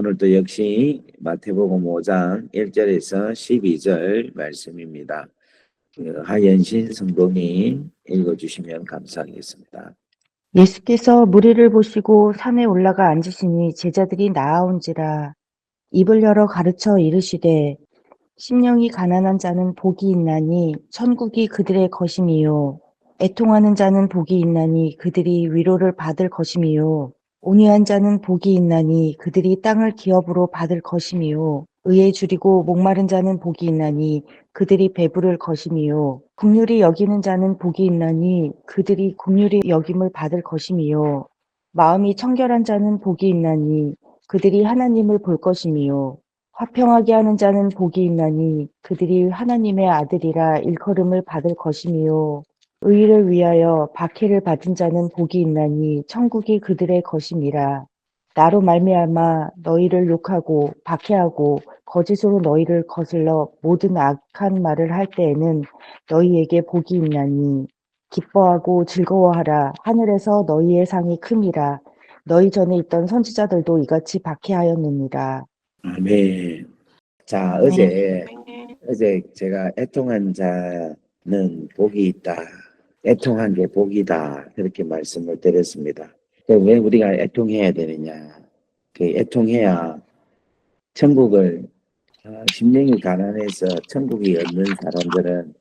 오늘도 역시 마태복음 5장 1절에서 12절 말씀입니다. 하연신 성도님 읽어주시면 감사하겠습니다. 예수께서 무리를 보시고 산에 올라가 앉으시니 제자들이 나아온지라. 입을 열어 가르쳐 이르시되 심령이 가난한 자는 복이 있나니 천국이 그들의 것임이요. 애통하는 자는 복이 있나니 그들이 위로를 받을 것임이요. 온유한 자는 복이 있나니 그들이 땅을 기업으로 받을 것임이요. 의에 줄이고 목마른 자는 복이 있나니 그들이 배부를 것임이요. 긍휼히 여기는 자는 복이 있나니 그들이 긍휼히 여김을 받을 것임이요. 마음이 청결한 자는 복이 있나니 그들이 하나님을 볼 것임이요. 화평하게 하는 자는 복이 있나니 그들이 하나님의 아들이라 일컬음을 받을 것임이요. 의를 위하여 박해를 받은 자는 복이 있나니 천국이 그들의 것임이라. 나로 말미암아 너희를 욕하고 박해하고 거짓으로 너희를 거슬러 모든 악한 말을 할 때에는 너희에게 복이 있나니 기뻐하고 즐거워하라. 하늘에서 너희의 상이 큼이라. 너희 전에 있던 선지자들도 이같이 박해하였느니라. 아멘. 자, 어제 제가 애통한 자는 복이 있다. 애통한 게 복이다. 그렇게 말씀을 드렸습니다. 왜 우리가 애통해야 되느냐? 그 애통해야 천국을 심령이 가난해서 천국이 없는 사람들은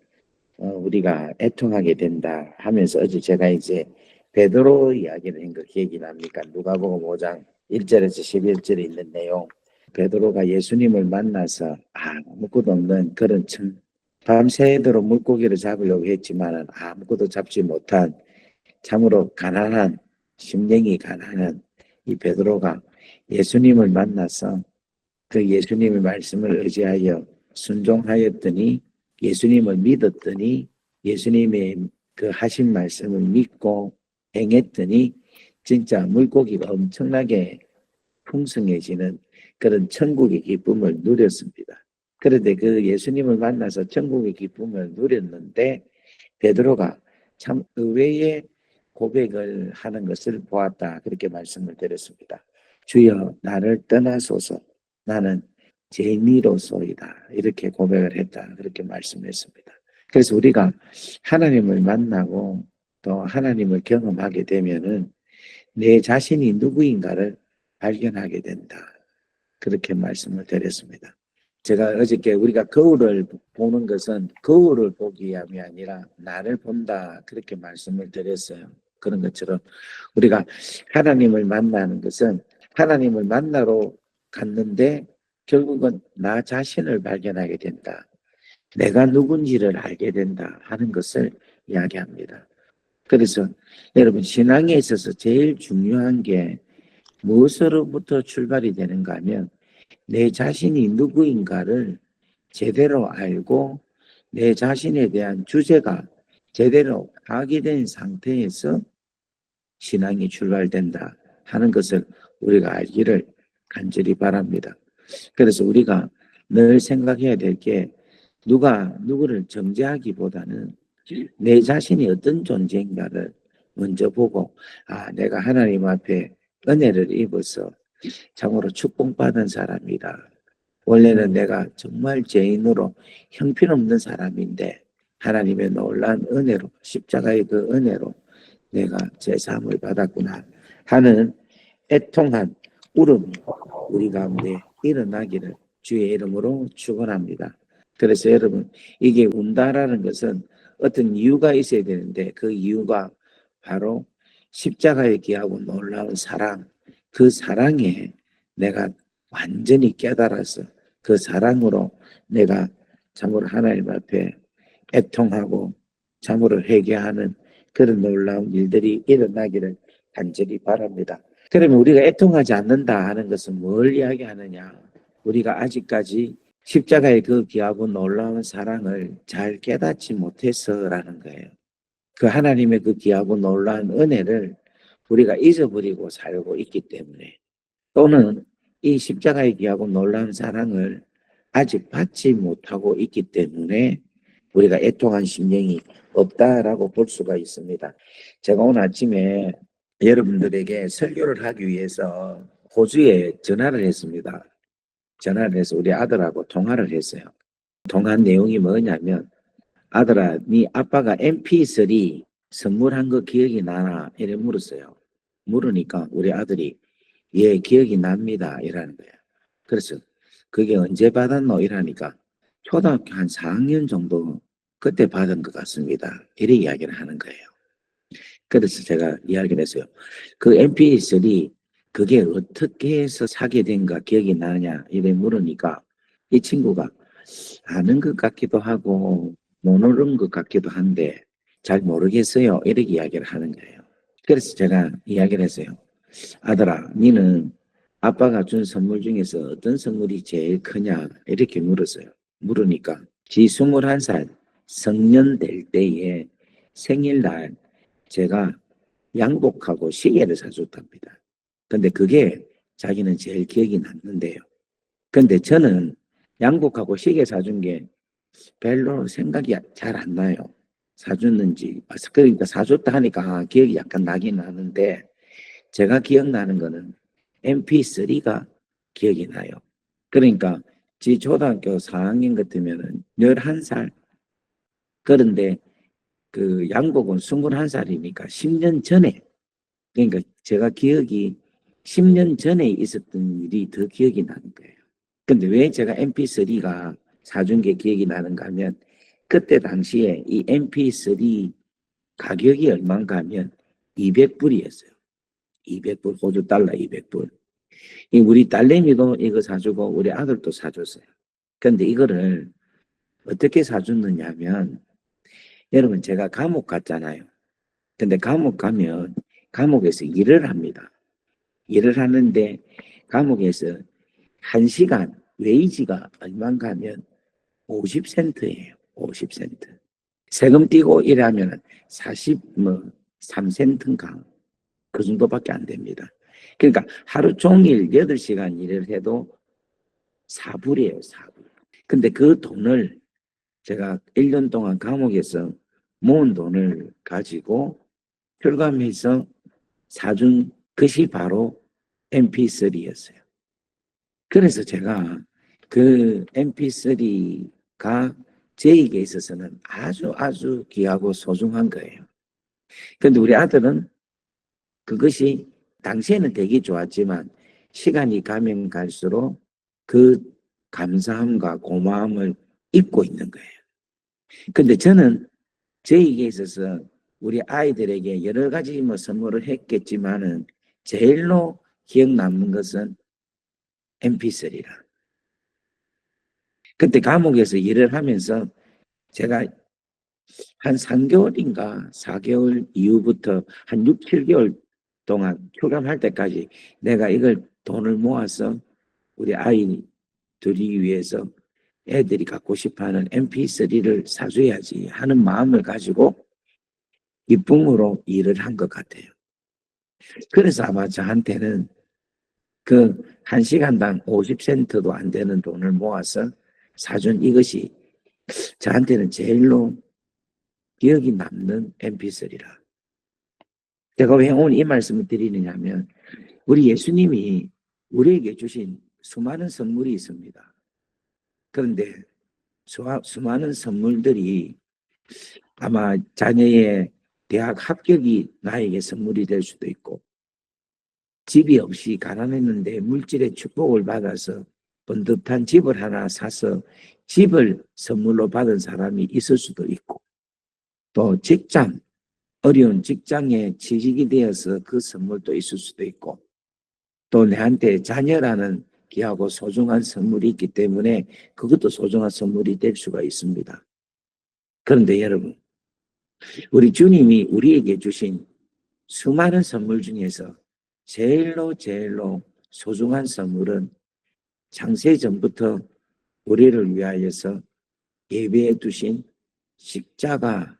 우리가 애통하게 된다 하면서 어제 제가 이제 베드로 이야기를 한 거 기억이 납니까? 누가복음 5장 1절에서 11절에 있는 내용. 베드로가 예수님을 만나서 아무것도 없는 그런 밤새도록 물고기를 잡으려고 했지만 아무것도 잡지 못한 참으로 가난한 심령이 가난한 이 베드로가 예수님을 만나서 그 예수님의 말씀을 의지하여 순종하였더니 예수님을 믿었더니 예수님의 그 하신 말씀을 믿고 행했더니 진짜 물고기가 엄청나게 풍성해지는 그런 천국의 기쁨을 누렸습니다. 그런데 그 예수님을 만나서 천국의 기쁨을 누렸는데 베드로가 참 의외의 고백을 하는 것을 보았다. 그렇게 말씀을 드렸습니다. 주여 나를 떠나소서 나는 죄인이로소이다. 이렇게 고백을 했다. 그렇게 말씀했습니다. 그래서 우리가 하나님을 만나고 또 하나님을 경험하게 되면은 내 자신이 누구인가를 발견하게 된다. 그렇게 말씀을 드렸습니다. 제가 어저께 우리가 거울을 보는 것은 거울을 보기 위함이 아니라 나를 본다. 그렇게 말씀을 드렸어요. 그런 것처럼 우리가 하나님을 만나는 것은 하나님을 만나러 갔는데 결국은 나 자신을 발견하게 된다. 내가 누군지를 알게 된다 하는 것을 이야기합니다. 그래서 여러분 신앙에 있어서 제일 중요한 게 무엇으로부터 출발이 되는가 하면 내 자신이 누구인가를 제대로 알고 내 자신에 대한 주제가 제대로 파악된 상태에서 신앙이 출발된다 하는 것을 우리가 알기를 간절히 바랍니다. 그래서 우리가 늘 생각해야 될 게 누가 누구를 정죄하기보다는 내 자신이 어떤 존재인가를 먼저 보고 내가 하나님 앞에 은혜를 입어서 참으로 축복받은 사람이다. 원래는 내가 정말 죄인으로 형편없는 사람인데 하나님의 놀라운 은혜로 십자가의 그 은혜로 내가 제사함을 받았구나 하는 애통한 울음이 우리 가운데 일어나기를 주의 이름으로 축원합니다. 그래서 여러분 이게 운다라는 것은 어떤 이유가 있어야 되는데 그 이유가 바로 십자가에 기하고 놀라운 사랑, 그 사랑에 내가 완전히 깨달아서 그 사랑으로 내가 참으로 하나님 앞에 애통하고 참으로 회개하는 그런 놀라운 일들이 일어나기를 간절히 바랍니다. 그러면 우리가 애통하지 않는다 하는 것은 뭘 이야기하느냐? 우리가 아직까지 십자가의 그 귀하고 놀라운 사랑을 잘 깨닫지 못해서라는 거예요. 그 하나님의 그 귀하고 놀라운 은혜를 우리가 잊어버리고 살고 있기 때문에 또는 이 십자가의 귀하고 놀라운 사랑을 아직 받지 못하고 있기 때문에 우리가 애통한 심령이 없다라고 볼 수가 있습니다. 제가 오늘 아침에 여러분들에게 설교를 하기 위해서 호주에 전화를 했습니다. 전화를 해서 우리 아들하고 통화를 했어요. 통화한 내용이 뭐냐면, 아들아, 네 아빠가 MP3 선물한 거 기억이 나나? 이래 물었어요. 물으니까 우리 아들이 예, 기억이 납니다. 이라는 거예요. 그래서 그게 언제 받았노? 이러니까 초등학교 한 4학년 정도 그때 받은 것 같습니다. 이래 이야기를 하는 거예요. 그래서 제가 이야기를 했어요. 그 MP3 그게 어떻게 해서 사게 된가 기억이 나냐? 이래 물으니까 이 친구가 아는 것 같기도 하고 모르는 것 같기도 한데 잘 모르겠어요. 이렇게 이야기를 하는 거예요. 그래서 제가 이야기를 했어요. 아들아, 니는 아빠가 준 선물 중에서 어떤 선물이 제일 크냐? 이렇게 물었어요. 물으니까 지 21살 성년 될 때에 생일날 제가 양복하고 시계를 사줬답니다. 근데 그게 자기는 제일 기억이 남는데요. 근데 저는 양복하고 시계 사준 게 별로 생각이 잘 안 나요. 사줬는지. 그러니까 사줬다 하니까 기억이 약간 나긴 나는데 제가 기억나는 거는 MP3가 기억이 나요. 그러니까 지 초등학교 4학년 같으면은 11살. 그런데 그 양복은 21살이니까 10년 전에, 그러니까 제가 기억이 10년 전에 있었던 일이 더 기억이 나는 거예요. 근데 왜 제가 MP3가 사준 게 기억이 나는가 하면 그때 당시에 이 MP3 가격이 얼마인가 하면 200불이었어요. 200불, 호주 달러 200불. 우리 딸내미도 이거 사주고 우리 아들도 사줬어요. 근데 이거를 어떻게 사줬느냐 하면 여러분 제가 감옥 갔잖아요. 근데 감옥 가면 감옥에서 일을 합니다. 일을 하는데 감옥에서 1시간 웨이지가 얼마인가 하면 50센트예요. 50센트. 세금 떼고 일하면 43센트인가 그 정도밖에 안 됩니다. 그러니까 하루 종일 8시간 일을 해도 4불이에요. 4불. 근데 그 돈을 제가 1년 동안 감옥에서 모은 돈을 가지고 결감해서 사준 것이 바로 MP3였어요. 그래서 제가 그 MP3가 저에게 있어서는 아주 귀하고 소중한 거예요. 근데 우리 아들은 그것이 당시에는 되게 좋았지만 시간이 가면 갈수록 그 감사함과 고마움을 잊고 있는 거예요. 근데 저는 저에게 있어서 우리 아이들에게 여러 가지 선물을 했겠지만은 제일로 기억 남는 것은 MP3라. 그때 감옥에서 일을 하면서 제가 한 3개월인가 4개월 이후부터 한 6, 7개월 동안 휴감할 때까지 내가 이걸 돈을 모아서 우리 아이 둘이 위해서 애들이 갖고 싶어하는 MP3를 사줘야지 하는 마음을 가지고 기쁨으로 일을 한 것 같아요. 그래서 아마 저한테는 그 1시간당 50센트도 안 되는 돈을 모아서 사준 이것이 저한테는 제일로 기억이 남는 MP3라. 제가 왜 오늘 이 말씀을 드리느냐 하면 우리 예수님이 우리에게 주신 수많은 선물이 있습니다. 그런데 수많은 선물들이 아마 자녀의 대학 합격이 나에게 선물이 될 수도 있고 집이 없이 가난했는데 물질의 축복을 받아서 번듯한 집을 하나 사서 집을 선물로 받은 사람이 있을 수도 있고 또 직장, 어려운 직장에 취직이 되어서 그 선물도 있을 수도 있고 또 내한테 자녀라는 귀하고 소중한 선물이 있기 때문에 그것도 소중한 선물이 될 수가 있습니다. 그런데 여러분, 우리 주님이 우리에게 주신 수많은 선물 중에서 제일로 소중한 선물은 창세전부터 우리를 위하여서 예배해 두신 십자가,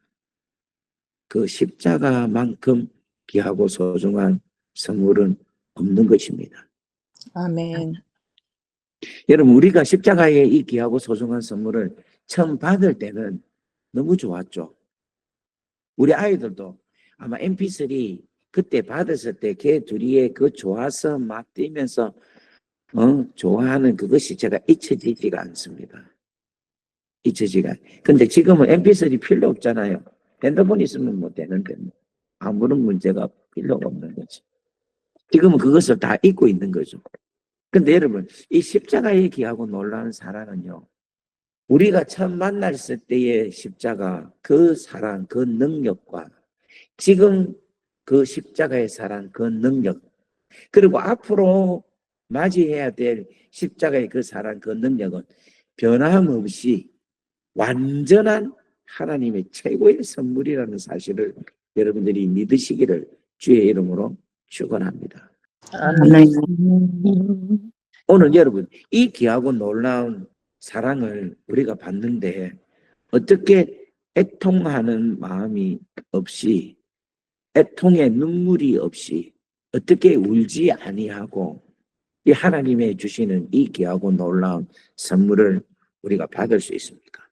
그 십자가만큼 귀하고 소중한 선물은 없는 것입니다. 아멘. 여러분, 우리가 십자가의 이 귀하고 소중한 선물을 처음 받을 때는 너무 좋았죠. 우리 아이들도 아마 MP3 그때 받았을 때 걔 둘이의 그 좋아서 막 뛰면서 좋아하는 그것이 제가 잊혀지지가 않습니다. 잊혀지가. 근데 지금은 MP3 필요 없잖아요. 핸드폰 있으면 뭐 되는데 뭐 아무런 문제가 필요가 없는 거지. 지금은 그것을 다 잊고 있는 거죠. 근데 여러분, 이 십자가의 귀하고 놀라운 사랑은요, 우리가 처음 만났을 때의 십자가, 그 사랑, 그 능력과 지금 그 십자가의 사랑, 그 능력, 그리고 앞으로 맞이해야 될 십자가의 그 사랑, 그 능력은 변함없이 완전한 하나님의 최고의 선물이라는 사실을 여러분들이 믿으시기를 주의 이름으로 축원합니다. 아멘. 오늘 여러분, 이 귀하고 놀라운 사랑을 우리가 받는데 어떻게 애통하는 마음이 없이, 애통의 눈물이 없이 어떻게 울지 아니하고 이 하나님의 주시는 이 귀하고 놀라운 선물을 우리가 받을 수 있습니까?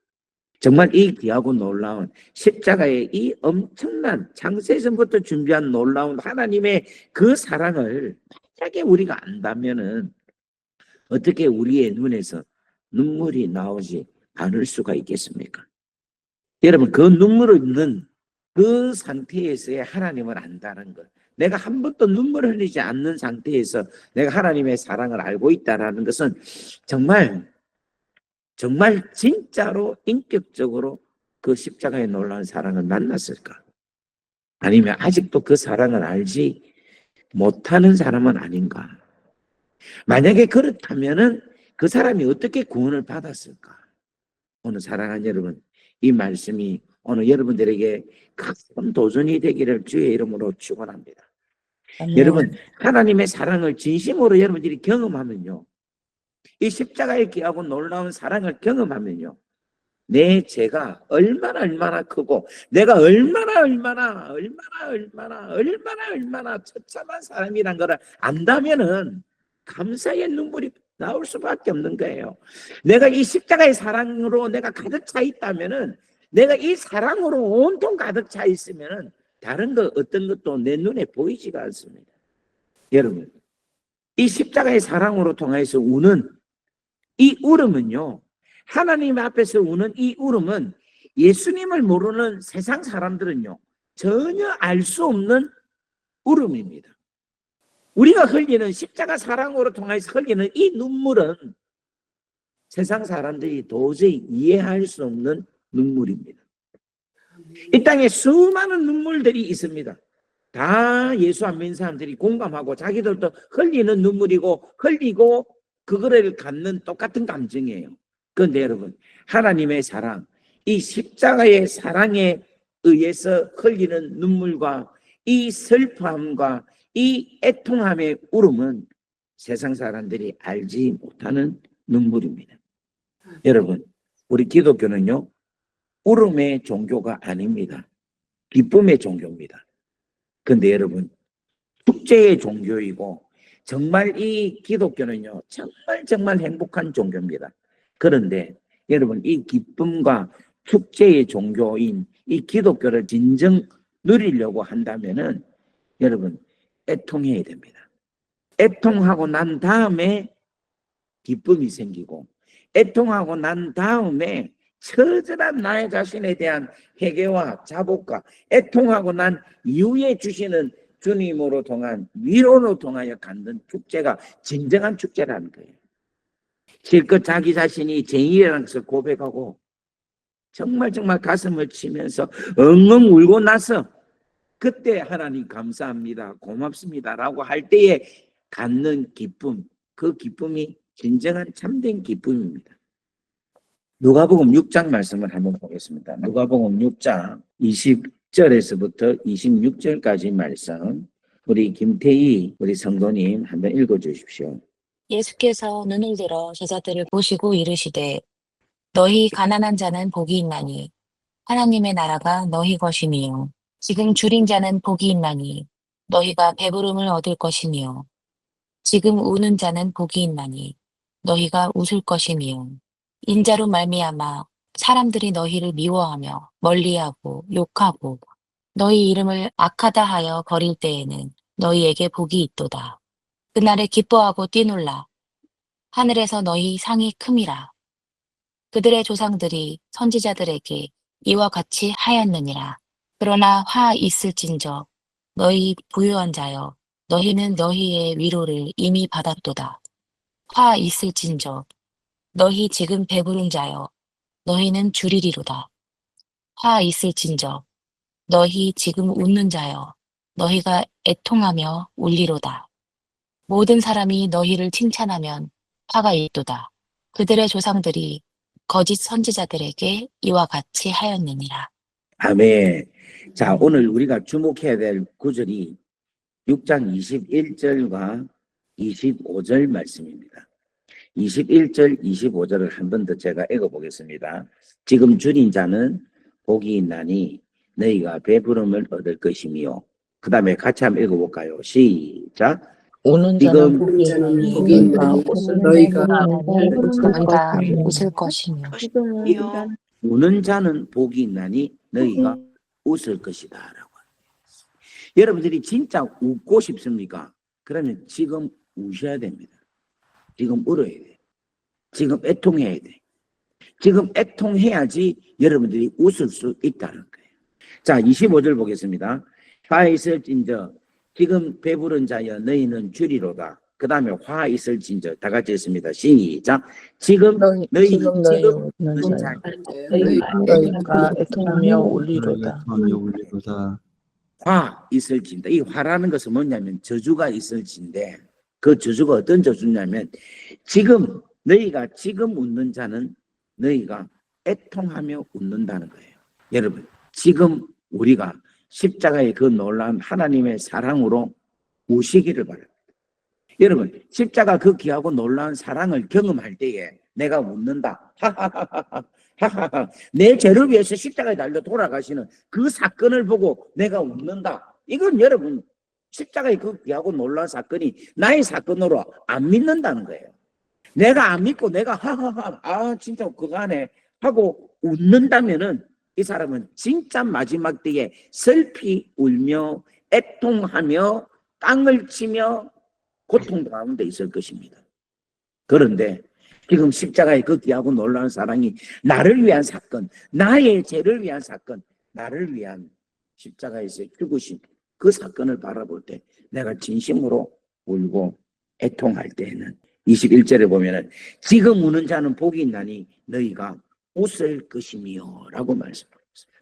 정말 이 귀하고 놀라운 십자가의 이 엄청난 창세전부터 준비한 놀라운 하나님의 그 사랑을 만약에 우리가 안다면은 어떻게 우리의 눈에서 눈물이 나오지 않을 수가 있겠습니까? 여러분, 그 눈물을 있는 그 상태에서의 하나님을 안다는 것. 내가 한 번도 눈물을 흘리지 않는 상태에서 내가 하나님의 사랑을 알고 있다는 것은 정말 진짜로 인격적으로 그 십자가의 놀라운 사랑을 만났을까? 아니면 아직도 그 사랑을 알지 못하는 사람은 아닌가? 만약에 그렇다면은 그 사람이 어떻게 구원을 받았을까? 오늘 사랑하는 여러분, 이 말씀이 오늘 여러분들에게 큰 도전이 되기를 주의 이름으로 축원합니다. 여러분, 하나님의 사랑을 진심으로 여러분들이 경험하면요, 이 십자가의 귀하고 놀라운 사랑을 경험하면요, 내 죄가 얼마나 크고 내가 얼마나 처참한 사람이란 것을 안다면은 감사의 눈물이 나올 수밖에 없는 거예요. 내가 이 십자가의 사랑으로 내가 가득 차 있다면은, 내가 이 사랑으로 온통 가득 차 있으면은 다른 것 어떤 것도 내 눈에 보이지가 않습니다. 여러분, 이 십자가의 사랑으로 통해서 우는 이 울음은요, 하나님 앞에서 우는 이 울음은 예수님을 모르는 세상 사람들은요, 전혀 알 수 없는 울음입니다. 우리가 흘리는 십자가 사랑으로 통해서 흘리는 이 눈물은 세상 사람들이 도저히 이해할 수 없는 눈물입니다. 이 땅에 수많은 눈물들이 있습니다. 다 예수 안 믿는 사람들이 공감하고 자기들도 흘리는 눈물이고 흘리고 그거를 갖는 똑같은 감정이에요. 그런데 여러분, 하나님의 사랑, 이 십자가의 사랑에 의해서 흘리는 눈물과 이 슬픔과 이 애통함의 울음은 세상 사람들이 알지 못하는 눈물입니다. 여러분, 우리 기독교는요, 울음의 종교가 아닙니다. 기쁨의 종교입니다. 근데 여러분, 축제의 종교이고 정말 이 기독교는요, 정말 행복한 종교입니다. 그런데 여러분, 이 기쁨과 축제의 종교인 이 기독교를 진정 누리려고 한다면은 여러분, 애통해야 됩니다. 애통하고 난 다음에 기쁨이 생기고, 애통하고 난 다음에 처절한 나의 자신에 대한 회개와 자복과 애통하고 난 이후에 주시는 주님으로 통한 위로로 통하여 갖는 축제가 진정한 축제라는 거예요. 실컷 자기 자신이 죄인이라는 것을 고백하고 정말 가슴을 치면서 엉엉 울고 나서 그때 하나님 감사합니다, 고맙습니다 라고 할 때에 갖는 기쁨, 그 기쁨이 진정한 참된 기쁨입니다. 누가복음 6장 말씀을 한번 보겠습니다. 누가복음 6장 20절에서부터 26절까지 말씀, 우리 김태희 우리 성도님 한번 읽어주십시오. 예수께서 눈을 들어 제자들을 보시고 이르시되 너희 가난한 자는 복이 있나니 하나님의 나라가 너희 것이니요. 지금 줄인 자는 복이 있나니 너희가 배부름을 얻을 것이니요. 지금 우는 자는 복이 있나니 너희가 웃을 것이니요. 인자로 말미암아 사람들이 너희를 미워하며 멀리하고 욕하고 너희 이름을 악하다 하여 거릴 때에는 너희에게 복이 있도다. 그날에 기뻐하고 뛰놀라. 하늘에서 너희 상이 큼이라. 그들의 조상들이 선지자들에게 이와 같이 하였느니라. 그러나 화 있을진저 너희 부유한 자여 너희는 너희의 위로를 이미 받았도다. 화 있을진저 너희 지금 배부른 자여 너희는 줄이리로다. 화 있을진저 너희 지금 웃는 자여 너희가 애통하며 울리로다. 모든 사람이 너희를 칭찬하면 화가 있도다. 그들의 조상들이 거짓 선지자들에게 이와 같이 하였느니라. 아멘. 자, 오늘 우리가 주목해야 될 구절이 6장 21절과 25절 말씀입니다. 21절, 25절을 한 번 더 제가 읽어보겠습니다. 지금 줄인 자는 복이 있나니 너희가 배부름을 얻을 것이며, 그 다음에 같이 한번 읽어볼까요? 시작. 우는 자는 복이 있나니 너희가 옷을 너희가 너희가 웃을 것이며 우는 자는 복이 있나니 너희가 웃을 것이다 라고. 여러분들이 진짜 웃고 싶습니까? 그러면 지금 우셔야 됩니다. 지금 울어야 돼. 지금 애통해야 돼. 지금 애통해야지 여러분들이 웃을 수 있다는 거예요. 자, 25절 보겠습니다. 화 있을진저 지금 배부른 자여 너희는 줄이로다. 그 다음에 화 있을진저 다 같이 했습니다. 시작. 지금 너희 웃는 자여 너희가 애통하며 울리로다. 화 있을진다. 이 화라는 것은 뭐냐면 저주가 있을진데, 그 저주가 어떤 저주냐면 지금 너희가 지금 웃는 자는 너희가 애통하며 웃는다는 거예요. 여러분, 지금 우리가 십자가의 그 놀라운 하나님의 사랑으로 우시기를 바랍니다. 여러분, 십자가 그 귀하고 놀라운 사랑을 경험할 때에 내가 웃는다. 하하하하. 내 죄를 위해서 십자가에 달려 돌아가시는 그 사건을 보고 내가 웃는다. 이건 여러분, 십자가의 그 귀하고 놀라운 사건이 나의 사건으로 안 믿는다는 거예요. 내가 안 믿고 내가 하하하, 아 진짜 그거 하네 하고 웃는다면은 이 사람은 진짜 마지막 때에 슬피 울며 애통하며 땅을 치며 고통 가운데 있을 것입니다. 그런데 지금 십자가의 그 귀하고 놀라운 사랑이 나를 위한 사건, 나의 죄를 위한 사건, 나를 위한 십자가에서 죽으신 그 사건을 바라볼 때 내가 진심으로 울고 애통할 때에는 21절에 보면은 지금 우는 자는 복이 있나니 너희가 웃을 것이며 라고 말씀하고 있습니다.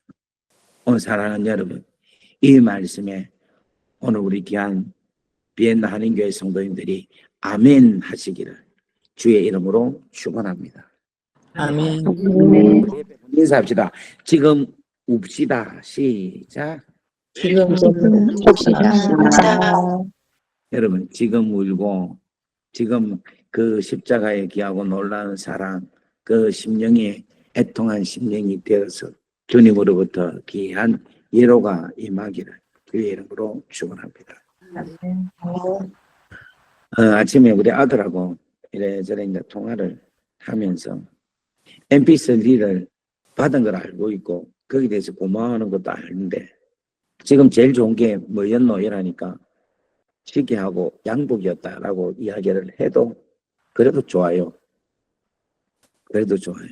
오늘 사랑하는 여러분, 이 말씀에 오늘 우리 귀한 비엔나 한인교회 성도님들이 아멘 하시기를 주의 이름으로 축원합니다. 아멘. 인사합시다. 지금 웁시다. 시작. 지금 봅시다. 여러분, 지금 울고 지금 그 십자가의 귀하고 놀라운 사랑, 그 심령이 애통한 심령이 되어서 주님으로부터 귀한 위로가 임하기를 주의 이름으로 축원합니다. 아침에 우리 아들하고 이래저래 이제 통화를 하면서 MP3를 받은 걸 알고 있고 거기에 대해서 고마워하는 것도 아는데 지금 제일 좋은 게 뭐였노 이러니까 쉽게 하고 양복이었다라고 이야기를 해도 그래도 좋아요. 그래도 좋아요.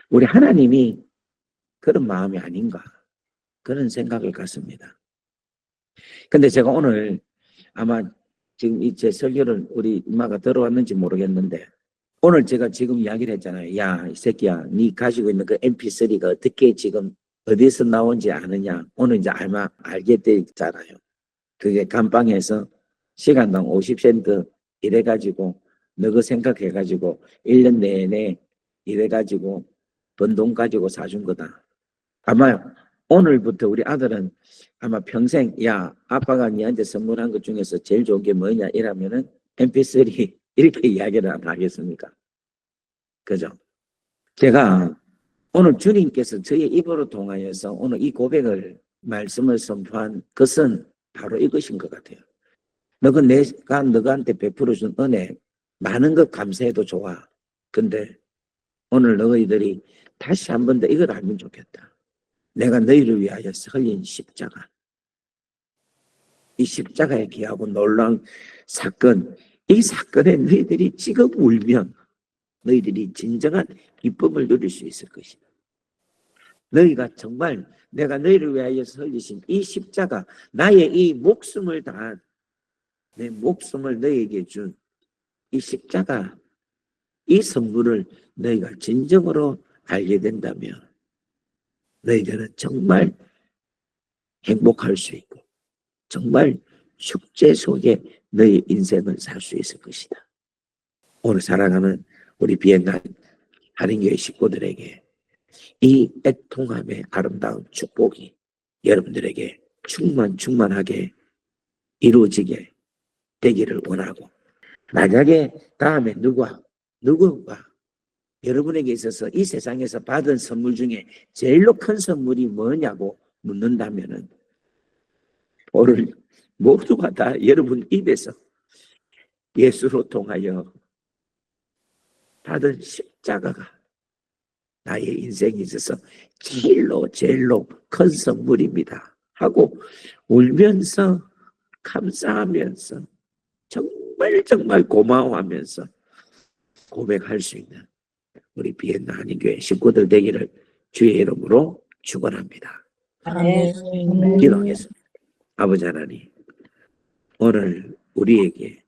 우리 하나님이 그런 마음이 아닌가 그런 생각을 갖습니다. 근데 제가 오늘 아마 지금 이 제 설교를 우리 엄마가 들어왔는지 모르겠는데 오늘 제가 지금 이야기를 했잖아요. 야, 이 새끼야, 네 가지고 있는 그 MP3가 어떻게 지금 어디서 나온지 아느냐. 오늘 이제 아마 알게 되잖아요. 그게 감방에서 시간당 50센트 이래가지고 너그 생각해가지고 1년 내내 이래가지고 번 돈 가지고 사준 거다. 아마 오늘부터 우리 아들은 아마 평생 야 아빠가 니한테 선물한 것 중에서 제일 좋은 게 뭐냐 이러면은 MP3 이렇게 이야기를 안 하겠습니까? 그죠? 제가 오늘 주님께서 저의 입으로 통하여서 오늘 이 고백을 말씀을 선포한 것은 바로 이것인 것 같아요. 내가 너한테 베풀어 준 은혜 많은 것 감사해도 좋아. 근데 오늘 너희들이 다시 한 번 더 이걸 알면 좋겠다. 내가 너희를 위하여 흘린 십자가, 이 십자가에 기하고 놀라운 사건, 이 사건에 너희들이 지금 울면 너희들이 진정한 기쁨을 누릴 수 있을 것이다. 너희가 정말 내가 너희를 위하여 흘리신 이 십자가, 나의 이 목숨을 다한, 내 목숨을 너희에게 준 이 십자가, 이 선물을 너희가 진정으로 알게 된다면 너희들은 정말 행복할 수 있고 정말 축제 속에 너희 인생을 살 수 있을 것이다. 오늘 사랑하는 우리 비엔나 한인교회 식구들에게 이 애통함의 아름다운 축복이 여러분들에게 충만하게 이루어지게 되기를 원하고, 만약에 다음에 누가 여러분에게 있어서 이 세상에서 받은 선물 중에 제일로 큰 선물이 뭐냐고 묻는다면은 오늘 모두가 다 여러분 입에서 예수로 통하여 받은 십자가가 나의 인생에 있어서 제일로 큰 선물입니다 하고 울면서 감사하면서 정말 고마워하면서 고백할 수 있는 우리 비엔나 한인교회 식구들 되기를 주의 이름으로 축원합니다. 아멘. 기도하겠습니다. 아버지 하나님, 오늘 우리에게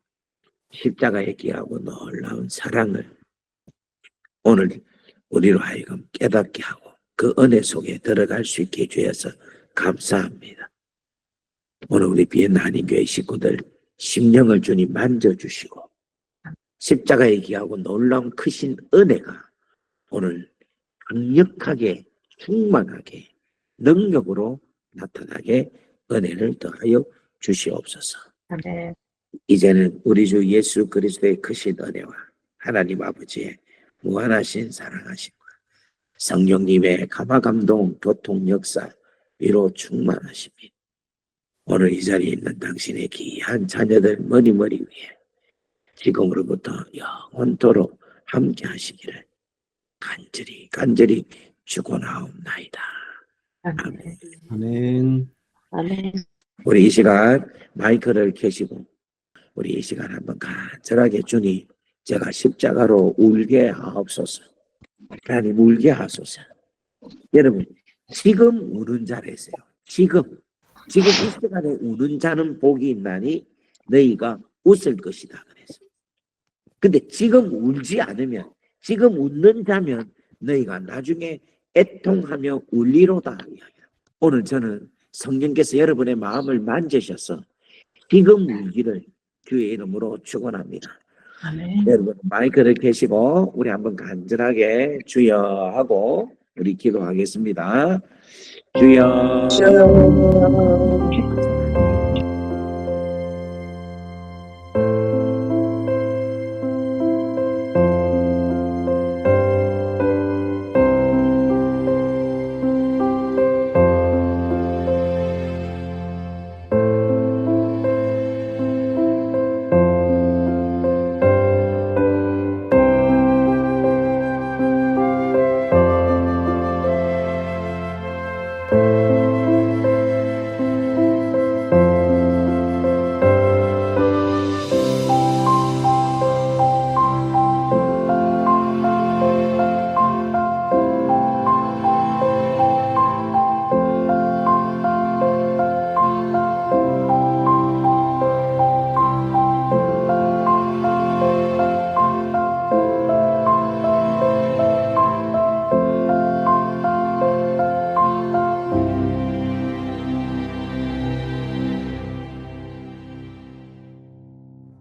십자가에 기하고 놀라운 사랑을 오늘 우리로 하여금 깨닫게 하고 그 은혜 속에 들어갈 수 있게 해주셔서 감사합니다. 오늘 우리 비엔나 한인교회 식구들 심령을 주님 만져주시고 십자가에 기하고 놀라운 크신 은혜가 오늘 강력하게 충만하게 능력으로 나타나게 은혜를 더하여 주시옵소서. 아멘. 이제는 우리 주 예수 그리스도의 크신 은혜와 하나님 아버지의 무한하신 사랑하심과 성령님의 감화감동 교통 역사 위로 충만하십니다. 오늘 이 자리에 있는 당신의 귀한 자녀들 머리머리 위에 지금으로부터 영원토록 함께 하시기를 간절히 축원하옵나이다. 아멘. 아멘. 아멘. 우리 이 시간 마이크를 켜시고 우리 이 시간 한번 간절하게 주님, 제가 십자가로 울게 하옵소서. 하나님 울게 하소서. 여러분, 지금 우는 자라세요. 지금 이 시간에 우는 자는 복이 있나니 너희가 웃을 것이다 그래서. 근데 지금 울지 않으면, 지금 웃는 자면 너희가 나중에 애통하며 울리로다. 오늘 저는 성령께서 여러분의 마음을 만지셔서 지금 울기를 주의 이름으로 축원합니다. 아멘. 여러분 마이크를 켜시고 우리 한번 간절하게 주여 하고 우리 기도하겠습니다. 주여.